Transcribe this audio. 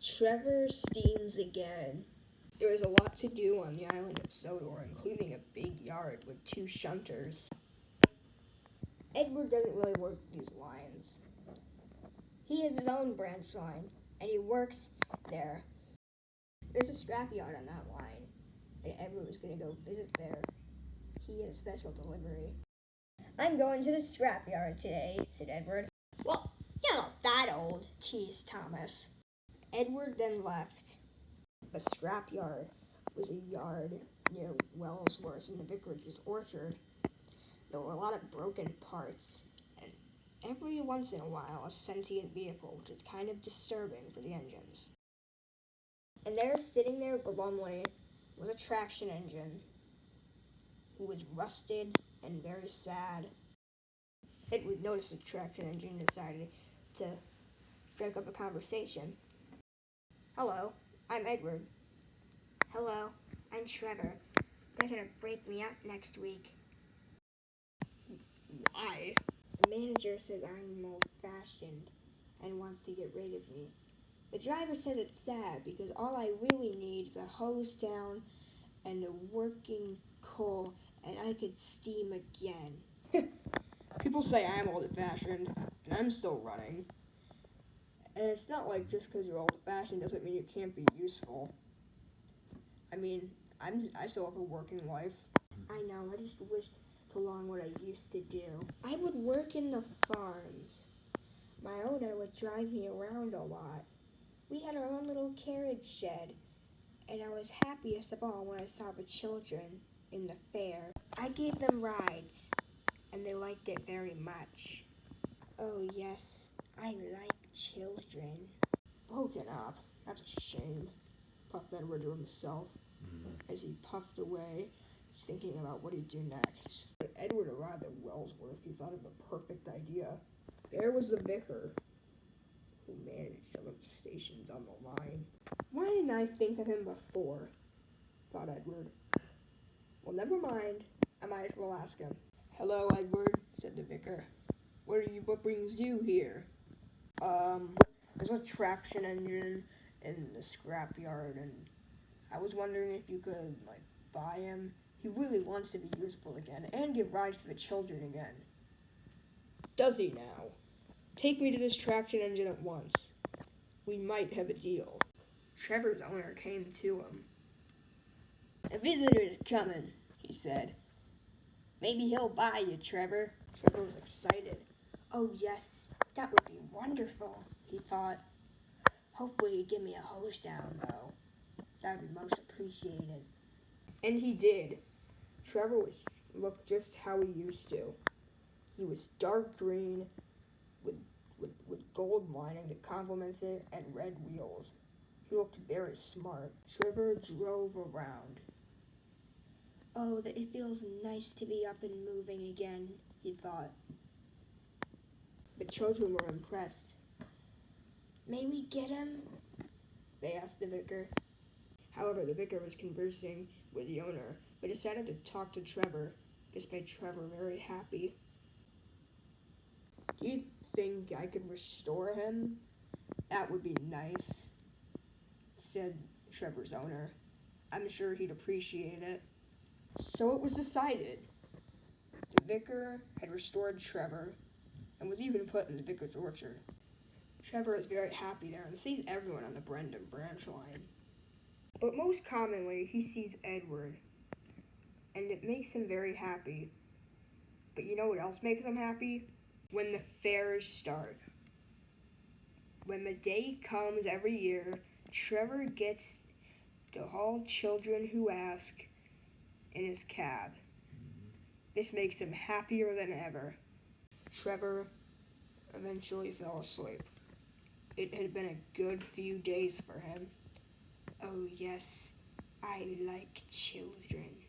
Trevor steams again. There is a lot to do on the island of Sodor, including a big yard with 2 shunters. Edward doesn't really work these lines. He has his own branch line, and he works there. There's a scrapyard on that line, and Edward was going to go visit there. He had a special delivery. "I'm going to the scrapyard today," said Edward. "Well, you're not that old," teased Thomas. Edward then left. The scrapyard was a yard near Wellsworth in the Vicarage's orchard. There were a lot of broken parts, and every once in a while a sentient vehicle, which is kind of disturbing for the engines. And there, sitting there glumly, was a traction engine who was rusted and very sad. Edward noticed the traction engine and decided to strike up a conversation. "Hello, I'm Edward." "Hello, I'm Trevor. They're gonna break me up next week." "Why?" "The manager says I'm old-fashioned and wants to get rid of me. The driver says it's sad because all I really need is a hose down and a working coal, and I could steam again." People say I'm old-fashioned, and I'm still running. And it's not like just because you're old-fashioned doesn't mean you can't be useful. I mean, I still have a working life. "I know, I just wish to learn what I used to do. I would work in the farms. My owner would drive me around a lot. We had our own little carriage shed, and I was happiest of all when I saw the children in the fair. I gave them rides, and they liked it very much." "Oh yes, I like children." "Broken up? That's a shame," puffed Edward to himself as he puffed away, thinking about what he'd do next. When Edward arrived at Wellsworth, he thought of the perfect idea. There was the vicar, who managed some of the stations on the line. "Why didn't I think of him before?" thought Edward. "Well, never mind. I might as well ask him." "Hello, Edward," said the vicar. What brings you here?" There's a traction engine in the scrapyard, and I was wondering if you could, buy him. He really wants to be useful again and give rides to the children again." "Does he now? Take me to this traction engine at once. We might have a deal." Trevor's owner came to him. "A visitor is coming," he said. "Maybe he'll buy you, Trevor." Trevor was excited. "Oh yes, that would be wonderful," he thought. "Hopefully he'd give me a hose down, though. That would be most appreciated." And he did. Trevor looked just how he used to. He was dark green with gold lining to complement it and red wheels. He looked very smart. Trevor drove around. "Oh, it feels nice to be up and moving again," he thought. The children were impressed. "May we get him?" they asked the vicar. However, the vicar was conversing with the owner, but decided to talk to Trevor. This made Trevor very happy. "Do you think I could restore him? That would be nice," said Trevor's owner. "I'm sure he'd appreciate it." So it was decided. The vicar had restored Trevor and was even put in the vicar's orchard. Trevor is very happy there and sees everyone on the Brendan branch line. But most commonly, he sees Edward, and it makes him very happy. But you know what else makes him happy? When the fairs start. When the day comes every year, Trevor gets to haul children who ask in his cab. This makes him happier than ever. Trevor eventually fell asleep. It had been a good few days for him. Oh yes, I like children.